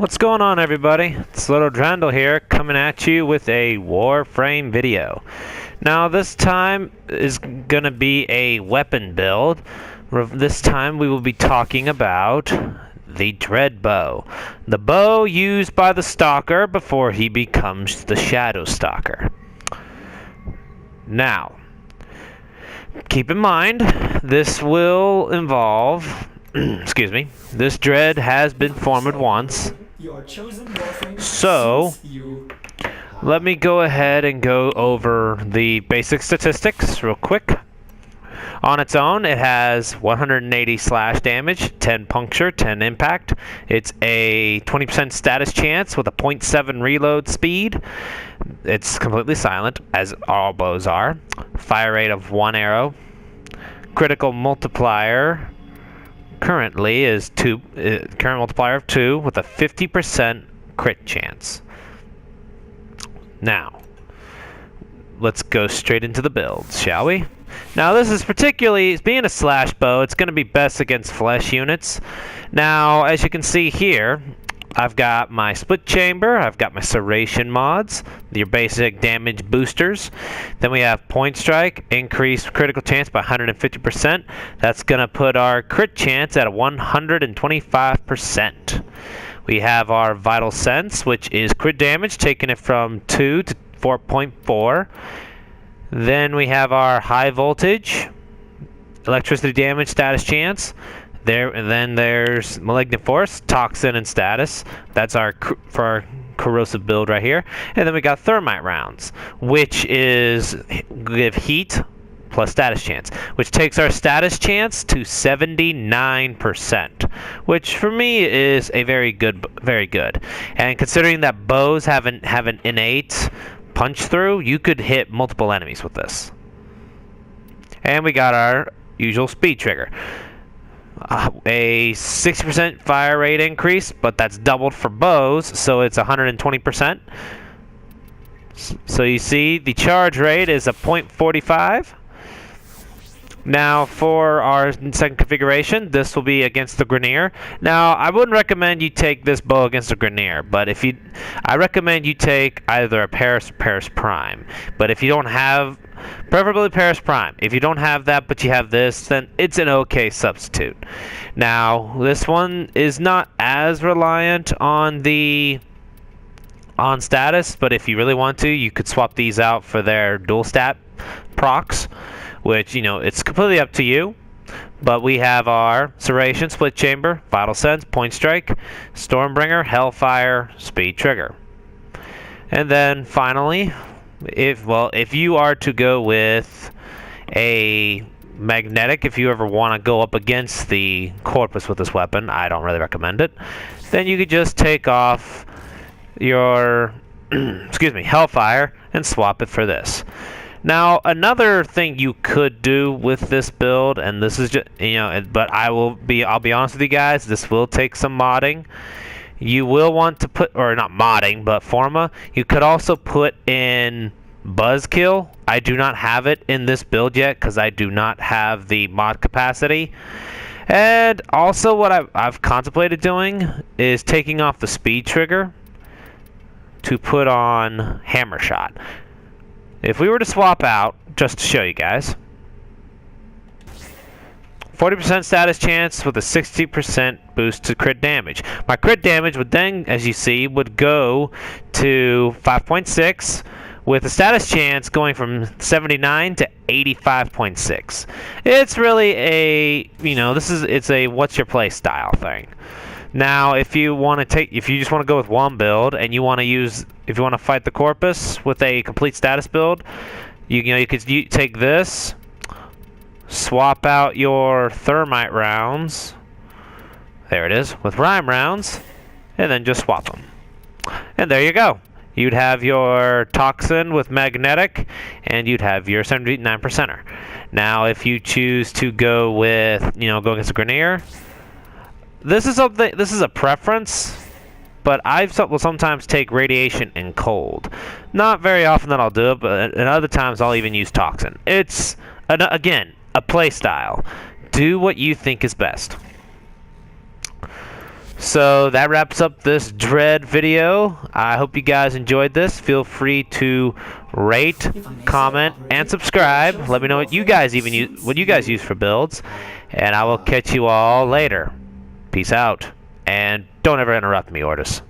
What's going on, everybody? It's Loto-Drandel here, coming at you with a Warframe video. Now this time is going to be a weapon build. This time we will be talking about the Dread Bow. The bow used by the Stalker before he becomes the Shadow Stalker. Now, keep in mind, this will involve... excuse me. This Dread has been formed once. So, let me go ahead and go over the basic statistics real quick. On its own, it has 180 slash damage, 10 puncture, 10 impact. It's a 20% status chance with a 0.7 reload speed. It's completely silent, as all bows are. Fire rate of 1 arrow. Critical multiplier currently is 2. Current multiplier of 2 with a 50% crit chance. Now, let's go straight into the builds, shall we? Now, this is particularly, being a slash bow, it's going to be best against flesh units. Now, as you can see here, I've got my split chamber, I've got my serration mods, your basic damage boosters. Then we have point strike, increased critical chance by 150%. That's going to put our crit chance at 125%. We have our vital sense, which is crit damage, taking it from 2 to 4.4. Then we have our high voltage, electricity damage status chance. And then there's Malignant Force, Toxin, and Status. That's for our corrosive build right here. And then we got Thermite Rounds, which is give heat plus status chance, which takes our status chance to 79%, which for me is a very good. And considering that bows have an innate punch through, you could hit multiple enemies with this. And we got our usual speed trigger. A 60% fire rate increase, but that's doubled for bows, so it's 120%. So you see the charge rate is a 0.45. Now for our second configuration, this will be against the Grineer. Now I wouldn't recommend you take this bow against a Grineer, but I recommend you take either a Paris or Paris Prime. But if you don't have, preferably Paris Prime. If you don't have that, but you have this, then it's an okay substitute. Now this one is not as reliant on status, but if you really want to, you could swap these out for their dual stat procs, which, you know, it's completely up to you. But we have our Serration, Split Chamber, Vital Sense, Point Strike, Stormbringer, Hellfire, Speed Trigger. And then finally, if you are to go with a magnetic, if you ever want to go up against the corpus with this weapon, I don't really recommend it, then you could just take off your excuse me, Hellfire and swap it for this. Now, another thing you could do with this build, and this is just, you know, but I'll be honest with you guys, this will take some modding. You will want to put, or not modding, but Forma. You could also put in Buzzkill. I do not have it in this build yet because I do not have the mod capacity. And also what I've contemplated doing is taking off the speed trigger to put on Hammer Shot. If we were to swap out, just to show you guys, 40% status chance with a 60% boost to crit damage. My crit damage would then, as you see, would go to 5.6 with a status chance going from 79 to 85.6. It's really a, you know, it's a what's your play style thing. Now, if you just want to go with one build and you want to fight the Corpus with a complete status build, you could take this, swap out your Thermite Rounds, there it is, with Rime Rounds, and then just swap them. And there you go. You'd have your Toxin with Magnetic, and you'd have your 79%er. Now, if you choose to go with, go against a Grineer, this is a preference, but I will sometimes take Radiation and Cold. Not very often that I'll do it, but at other times I'll even use Toxin. It's, again, a play style. Do what you think is best. So that wraps up this Dread video. I hope you guys enjoyed this. Feel free to rate, comment, and subscribe. Let me know what you guys use for builds, and I will catch you all later. Peace out, and don't ever interrupt me, Ortis.